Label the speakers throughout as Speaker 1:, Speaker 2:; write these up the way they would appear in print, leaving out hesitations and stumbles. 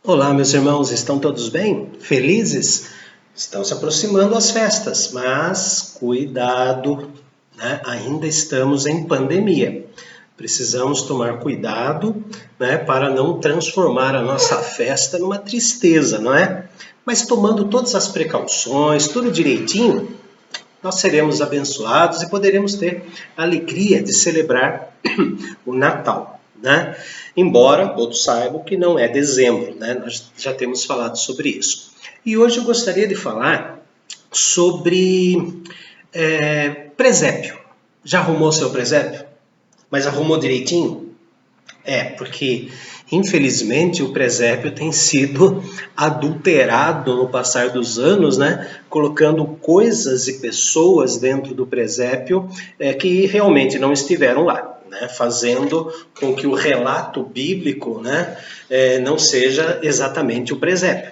Speaker 1: Olá, meus irmãos, estão todos bem? Felizes? Estão se aproximando as festas, mas cuidado, né? Ainda estamos em pandemia. Precisamos tomar cuidado, né, para não transformar a nossa festa numa tristeza, não é? Mas tomando todas as precauções, tudo direitinho, nós seremos abençoados e poderemos ter a alegria de celebrar o Natal, né? Embora todos saibam que não é dezembro, né? Nós já temos falado sobre isso. E hoje eu gostaria de falar sobre presépio. Já arrumou seu presépio? Mas arrumou direitinho? Porque infelizmente o presépio tem sido adulterado no passar dos anos, né? Colocando coisas e pessoas dentro do presépio que realmente não estiveram lá, né? Fazendo com que o relato bíblico, né, não seja exatamente o presépio.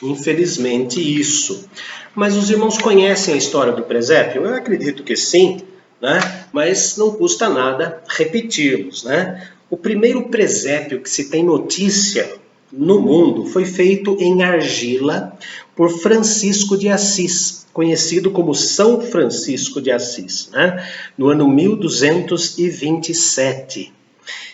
Speaker 1: Infelizmente isso. Mas os irmãos conhecem a história do presépio? Eu acredito que sim, né? Mas não custa nada repetirmos, né? O primeiro presépio que se tem notícia no mundo foi feito em argila por Francisco de Assis, conhecido como São Francisco de Assis, né? No ano 1227.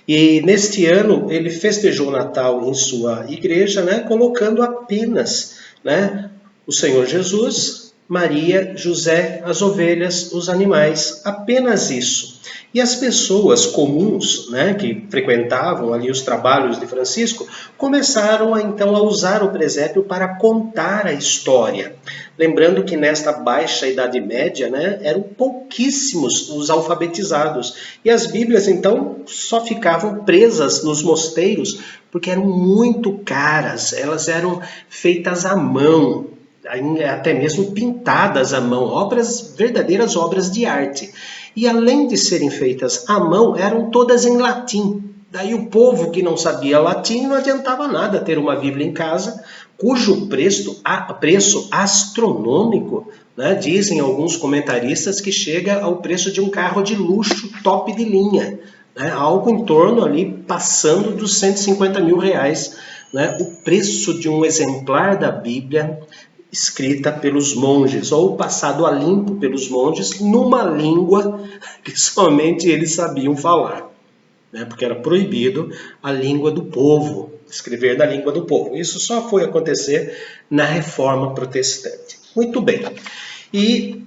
Speaker 1: E neste ano ele festejou o Natal em sua igreja, né? Colocando apenas, né, o Senhor Jesus, Maria, José, as ovelhas, os animais, apenas isso. E as pessoas comuns, né, que frequentavam ali os trabalhos de Francisco, começaram então a usar o presépio para contar a história. Lembrando que nesta baixa Idade Média, né, eram pouquíssimos os alfabetizados. E as Bíblias então só ficavam presas nos mosteiros, porque eram muito caras, elas eram feitas à mão, até mesmo pintadas à mão, verdadeiras obras de arte. E além de serem feitas à mão, eram todas em latim. Daí o povo que não sabia latim não adiantava nada ter uma Bíblia em casa, cujo preço astronômico, né, dizem alguns comentaristas que chega ao preço de um carro de luxo top de linha, né, algo em torno ali passando dos 150 mil reais, né, o preço de um exemplar da Bíblia escrita pelos monges, ou passado a limpo pelos monges, numa língua que somente eles sabiam falar, né? Porque era proibido a língua do povo, escrever na língua do povo. Isso só foi acontecer na Reforma Protestante. Muito bem. E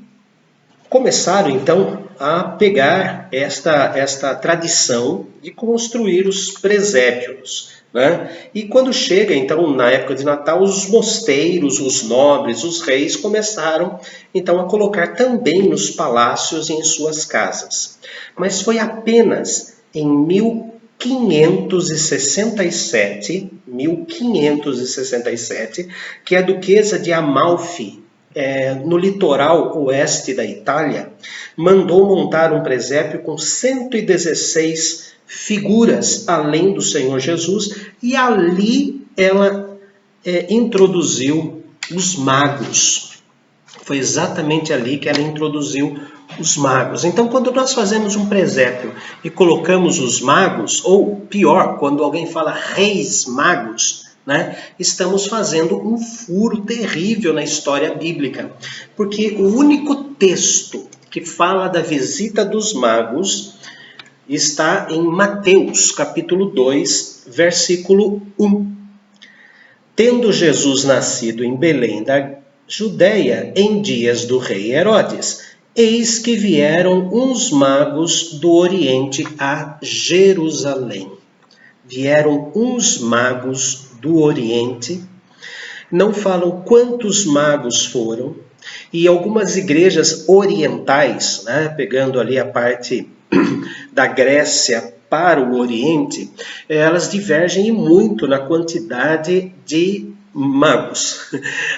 Speaker 1: começaram, então, a pegar esta tradição de construir os presépios, né? E quando chega, então, na época de Natal, os mosteiros, os nobres, os reis começaram, então, a colocar também nos palácios e em suas casas. Mas foi apenas em 1567, que a duquesa de Amalfi, no litoral oeste da Itália, mandou montar um presépio com 116 figuras, além do Senhor Jesus, e ali ela introduziu os magos. Foi exatamente ali que ela introduziu os magos. Então, quando nós fazemos um presépio e colocamos os magos, ou pior, quando alguém fala reis magos, né, estamos fazendo um furo terrível na história bíblica. Porque o único texto que fala da visita dos magos está em Mateus, capítulo 2, versículo 1. Tendo Jesus nascido em Belém da Judeia, em dias do rei Herodes, eis que vieram uns magos do Oriente a Jerusalém. Vieram uns magos do Oriente, não falam quantos magos foram, e algumas igrejas orientais, né, pegando ali a parte da Grécia para o Oriente, elas divergem muito na quantidade de magos.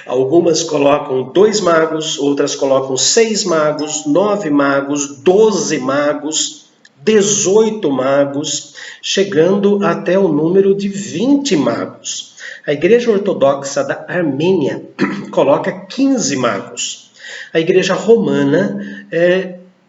Speaker 1: Algumas colocam 2 magos, outras colocam 6 magos, 9 magos, 12 magos, 18 magos, chegando até o número de 20 magos. A Igreja Ortodoxa da Armênia coloca 15 magos. A Igreja Romana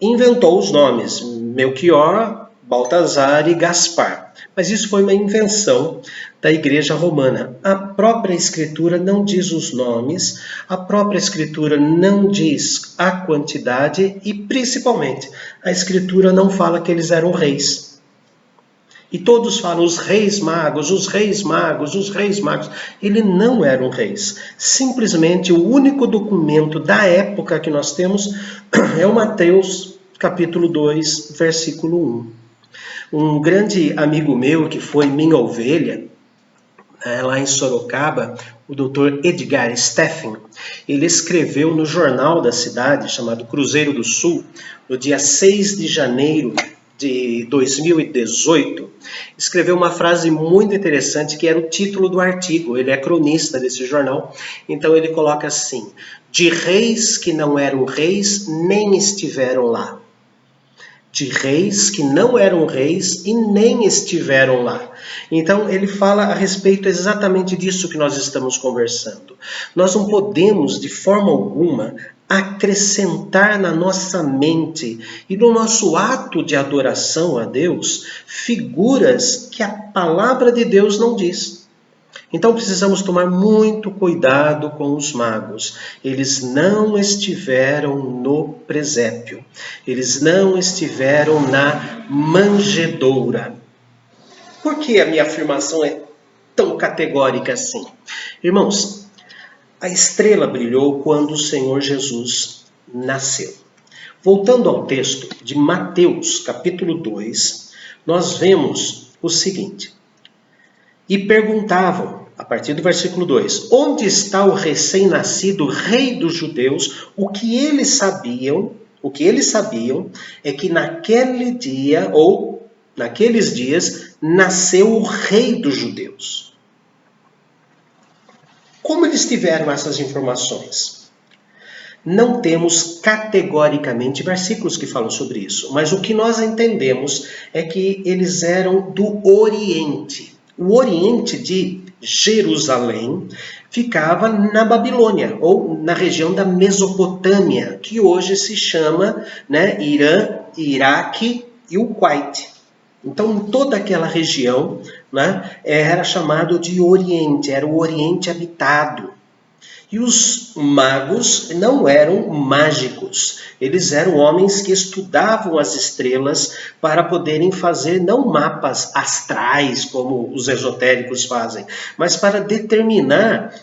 Speaker 1: inventou os nomes Melchior, Baltazar e Gaspar. Mas isso foi uma invenção da Igreja Romana. A própria Escritura não diz os nomes, a própria Escritura não diz a quantidade e, principalmente, a Escritura não fala que eles eram reis. E todos falam os reis magos, os reis magos, os reis magos. Ele não eram reis. Simplesmente o único documento da época que nós temos é o Mateus capítulo 2, versículo 1. Um grande amigo meu que foi minha ovelha, lá em Sorocaba, o Dr. Edgar Steffen, ele escreveu no jornal da cidade, chamado Cruzeiro do Sul, no dia 6 de janeiro de 2018, escreveu uma frase muito interessante que era o título do artigo. Ele é cronista desse jornal, então ele coloca assim: de reis que não eram reis nem estiveram lá. De reis que não eram reis e nem estiveram lá. Então ele fala a respeito exatamente disso que nós estamos conversando. Nós não podemos de forma alguma acrescentar na nossa mente e no nosso ato de adoração a Deus figuras que a palavra de Deus não diz. Então precisamos tomar muito cuidado com os magos. Eles não estiveram no presépio. Eles não estiveram na manjedoura. Por que a minha afirmação é tão categórica assim? Irmãos, a estrela brilhou quando o Senhor Jesus nasceu. Voltando ao texto de Mateus, capítulo 2, nós vemos o seguinte: e perguntavam, a partir do versículo 2, onde está o recém-nascido rei dos judeus? O que eles sabiam é que naquele dia, ou naqueles dias, nasceu o rei dos judeus. Como eles tiveram essas informações? Não temos categoricamente versículos que falam sobre isso, mas o que nós entendemos é que eles eram do Oriente. O Oriente de Jerusalém ficava na Babilônia, ou na região da Mesopotâmia, que hoje se chama, Irã, Iraque e o Kuwait. Então, toda aquela região, era chamado de Oriente, era o Oriente habitado. E os magos não eram mágicos, eles eram homens que estudavam as estrelas para poderem fazer não mapas astrais, como os esotéricos fazem, mas para determinar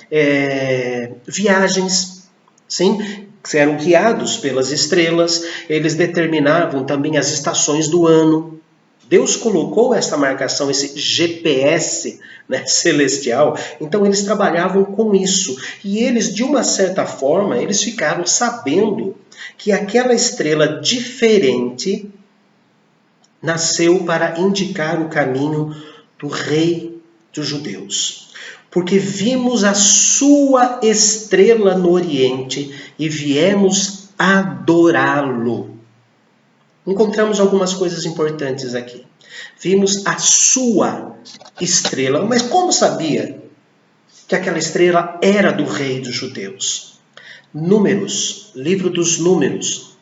Speaker 1: viagens, sim, que eram guiados pelas estrelas. Eles determinavam também as estações do ano. Deus colocou essa marcação, esse GPS celestial, então eles trabalhavam com isso. E eles, de uma certa forma, eles ficaram sabendo que aquela estrela diferente nasceu para indicar o caminho do rei dos judeus. Porque vimos a sua estrela no Oriente e viemos adorá-lo. Encontramos algumas coisas importantes aqui. Vimos a sua estrela, mas como sabia que aquela estrela era do rei dos judeus? Números, livro dos Números,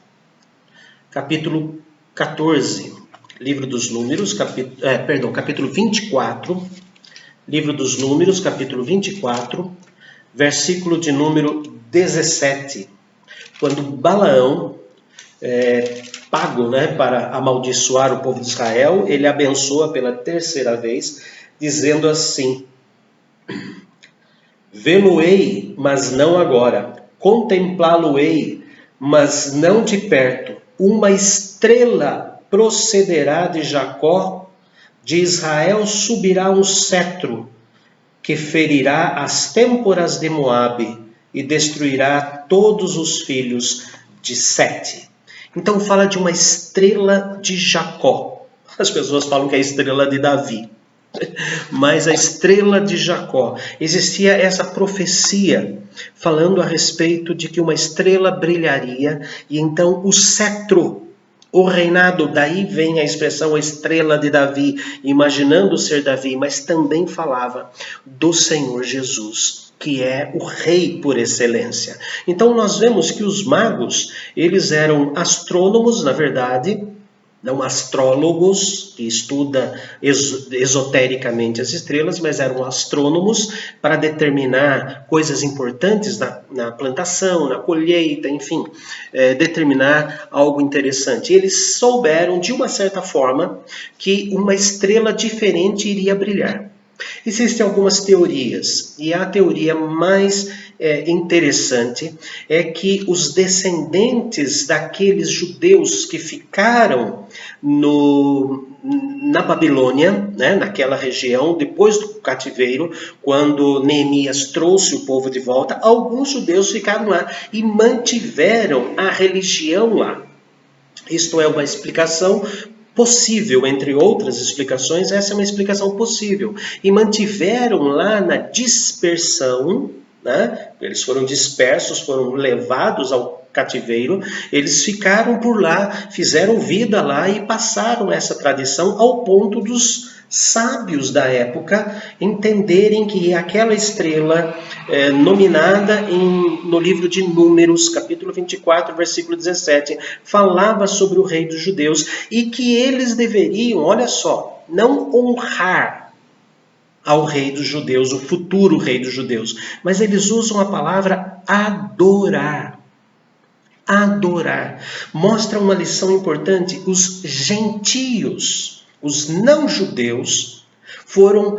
Speaker 1: capítulo 14. Livro dos Números, capítulo 24. Livro dos Números, capítulo 24, versículo de número 17. Quando Balaão pago para amaldiçoar o povo de Israel, ele abençoa pela terceira vez, dizendo assim: vê-lo-ei, mas não agora, contemplá-lo-ei, mas não de perto. Uma estrela procederá de Jacó, de Israel subirá um cetro, que ferirá as têmporas de Moabe e destruirá todos os filhos de Sete. Então fala de uma estrela de Jacó. As pessoas falam que é a estrela de Davi, mas a estrela de Jacó. Existia essa profecia falando a respeito de que uma estrela brilharia e então o cetro, o reinado, daí vem a expressão a estrela de Davi, imaginando ser Davi, mas também falava do Senhor Jesus, que é o rei por excelência. Então nós vemos que os magos, eles eram astrônomos, na verdade, não astrólogos, que estudam esotericamente as estrelas, mas eram astrônomos para determinar coisas importantes na plantação, na colheita, enfim, determinar algo interessante. Eles souberam, de uma certa forma, que uma estrela diferente iria brilhar. Existem algumas teorias, e a teoria mais interessante é que os descendentes daqueles judeus que ficaram na Babilônia, né, naquela região, depois do cativeiro, quando Neemias trouxe o povo de volta, alguns judeus ficaram lá e mantiveram a religião lá. Isto é uma explicação possível, entre outras explicações, essa é uma explicação possível. E mantiveram lá na dispersão, né? Eles foram dispersos, foram levados ao cativeiro, eles ficaram por lá, fizeram vida lá e passaram essa tradição ao ponto dos sábios da época entenderem que aquela estrela nominada no livro de Números, capítulo 24, versículo 17, falava sobre o rei dos judeus e que eles deveriam, olha só, não honrar ao rei dos judeus, o futuro rei dos judeus, mas eles usam a palavra adorar. Adorar. Mostra uma lição importante. Os gentios, os não-judeus, foram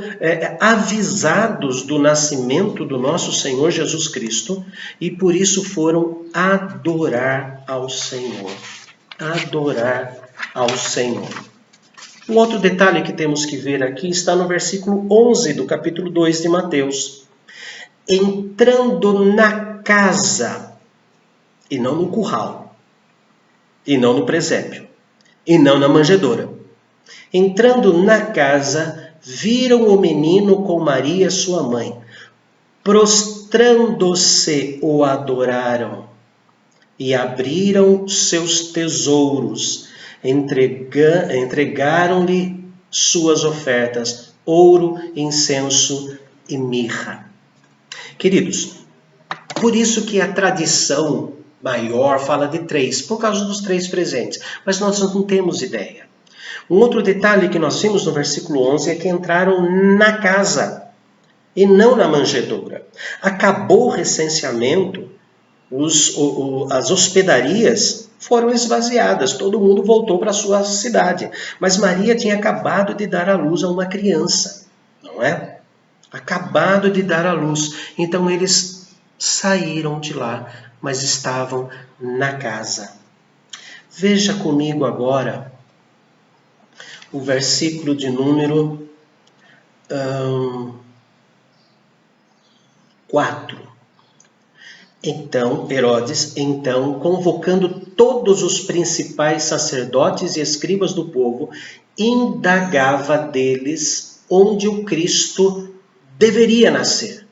Speaker 1: avisados do nascimento do nosso Senhor Jesus Cristo e por isso foram adorar ao Senhor. Adorar ao Senhor. Um outro detalhe que temos que ver aqui está no versículo 11 do capítulo 2 de Mateus. Entrando na casa, e não no curral, e não no presépio, e não na manjedoura. Entrando na casa, viram o menino com Maria, sua mãe. Prostrando-se, o adoraram, e abriram seus tesouros. Entregaram-lhe suas ofertas, ouro, incenso e mirra. Queridos, por isso que a tradição maior fala de 3, por causa dos 3 presentes, mas nós não temos ideia. Um outro detalhe que nós vimos no versículo 11 é que entraram na casa e não na manjedoura. Acabou o recenseamento, as hospedarias foram esvaziadas, todo mundo voltou para a sua cidade. Mas Maria tinha acabado de dar à luz a uma criança, não é? Acabado de dar à luz. Então eles saíram de lá, mas estavam na casa. Veja comigo agora o versículo de número 4. Então, Herodes, convocando todos os principais sacerdotes e escribas do povo, indagava deles onde o Cristo deveria nascer.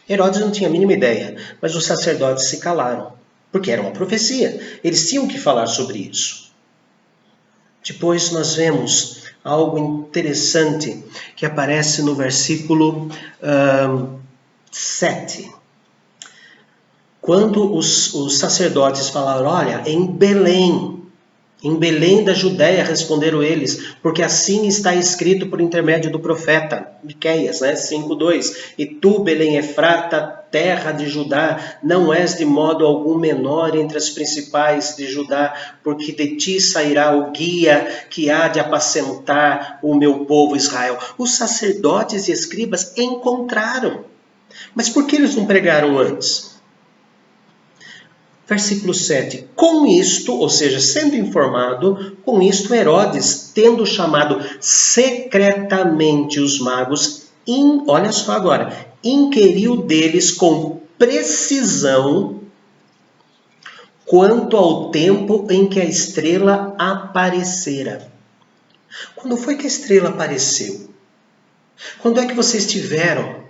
Speaker 1: Herodes não tinha a mínima ideia, mas os sacerdotes se calaram, porque era uma profecia. Eles tinham que falar sobre isso. Depois nós vemos algo interessante que aparece no versículo 7. Quando os sacerdotes falaram, olha, em Belém da Judéia, responderam eles, porque assim está escrito por intermédio do profeta Miqueias, 5:2. E tu, Belém Efrata, terra de Judá, não és de modo algum menor entre as principais de Judá, porque de ti sairá o guia que há de apacentar o meu povo Israel. Os sacerdotes e escribas encontraram. Mas por que eles não pregaram antes? Versículo 7. Com isto, ou seja, sendo informado, com isto Herodes, tendo chamado secretamente os magos, olha só agora, inquiriu deles com precisão quanto ao tempo em que a estrela aparecera. Quando foi que a estrela apareceu? Quando é que vocês tiveram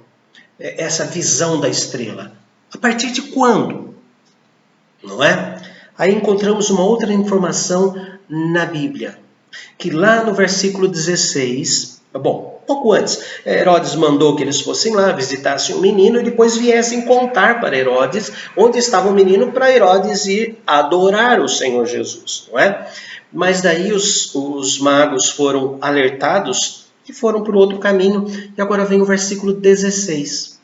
Speaker 1: essa visão da estrela? A partir de quando? Não é? Aí encontramos uma outra informação na Bíblia, que lá no versículo 16, pouco antes, Herodes mandou que eles fossem lá, visitassem o menino e depois viessem contar para Herodes onde estava o menino, para Herodes ir adorar o Senhor Jesus, não é? Mas daí os magos foram alertados e foram por outro caminho. E agora vem o versículo 16.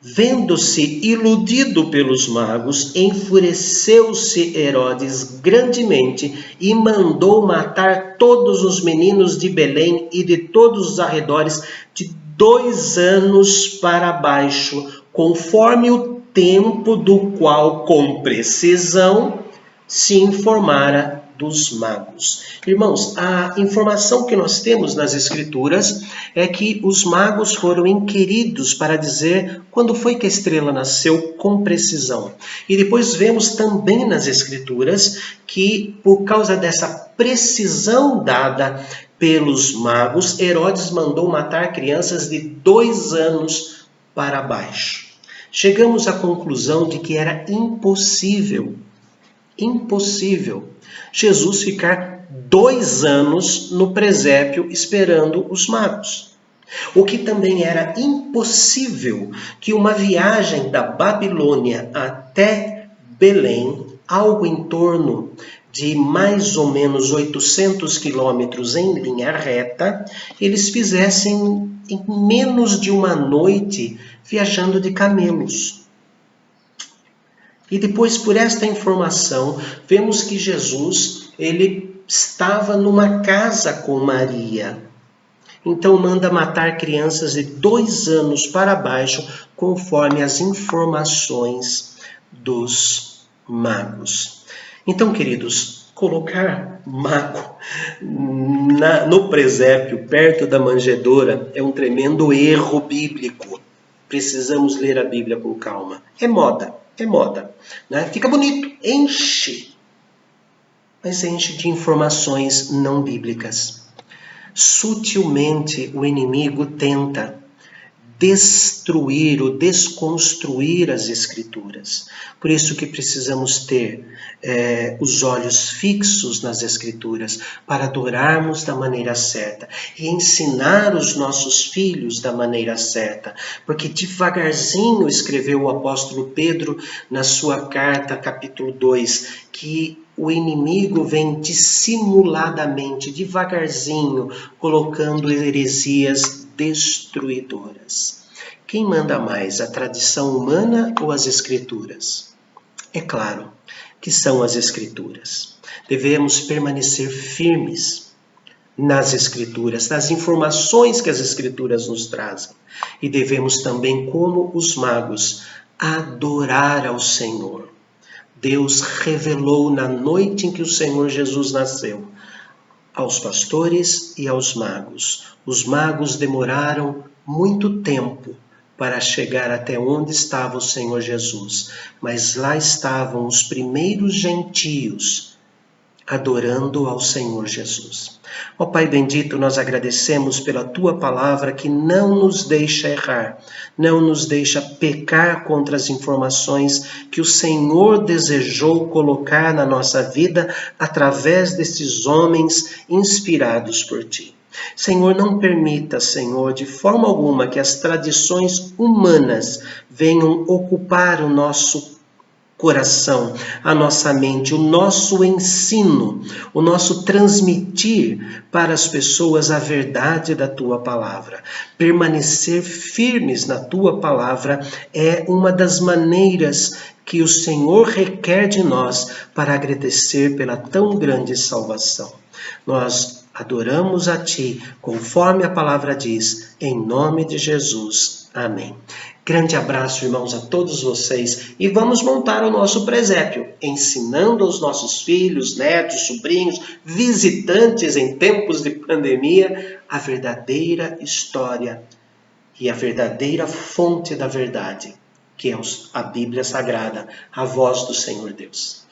Speaker 1: Vendo-se iludido pelos magos, enfureceu-se Herodes grandemente e mandou matar todos os meninos de Belém e de todos os arredores de 2 anos para baixo, conforme o tempo do qual, com precisão, se informara dos magos. Irmãos, a informação que nós temos nas Escrituras é que os magos foram inquiridos para dizer quando foi que a estrela nasceu com precisão. E depois vemos também nas Escrituras que, por causa dessa precisão dada pelos magos, Herodes mandou matar crianças de 2 anos para baixo. Chegamos à conclusão de que era impossível Jesus ficar 2 anos no presépio esperando os magos. O que também era impossível que uma viagem da Babilônia até Belém, algo em torno de mais ou menos 800 quilômetros em linha reta, eles fizessem em menos de uma noite viajando de camelos. E depois, por esta informação, vemos que Jesus, ele estava numa casa com Maria. Então manda matar crianças de 2 anos para baixo, conforme as informações dos magos. Então, queridos, colocar mago no presépio, perto da manjedoura, é um tremendo erro bíblico. Precisamos ler a Bíblia com calma. É moda, né? Fica bonito, enche, mas enche de informações não bíblicas. Sutilmente o inimigo tenta destruir ou desconstruir as Escrituras. Por isso que precisamos ter os olhos fixos nas Escrituras para adorarmos da maneira certa e ensinar os nossos filhos da maneira certa. Porque devagarzinho escreveu o apóstolo Pedro na sua carta, capítulo 2, que o inimigo vem dissimuladamente, devagarzinho, colocando heresias destruidoras. Quem manda mais, a tradição humana ou as Escrituras? É claro que são as Escrituras. Devemos permanecer firmes nas Escrituras, nas informações que as Escrituras nos trazem. E devemos também, como os magos, adorar ao Senhor. Deus revelou na noite em que o Senhor Jesus nasceu aos pastores e aos magos. Os magos demoraram muito tempo para chegar até onde estava o Senhor Jesus, mas lá estavam os primeiros gentios adorando ao Senhor Jesus. Ó Pai bendito, nós agradecemos pela Tua palavra que não nos deixa errar, não nos deixa pecar contra as informações que o Senhor desejou colocar na nossa vida através desses homens inspirados por Ti. Senhor, não permita, Senhor, de forma alguma que as tradições humanas venham ocupar o nosso coração, a nossa mente, o nosso ensino, o nosso transmitir para as pessoas a verdade da Tua palavra. Permanecer firmes na Tua palavra é uma das maneiras que o Senhor requer de nós para agradecer pela tão grande salvação. Nós adoramos a Ti, conforme a palavra diz, em nome de Jesus. Amém. Grande abraço, irmãos, a todos vocês. E vamos montar o nosso presépio, ensinando aos nossos filhos, netos, sobrinhos, visitantes em tempos de pandemia, a verdadeira história e a verdadeira fonte da verdade, que é a Bíblia Sagrada, a voz do Senhor Deus.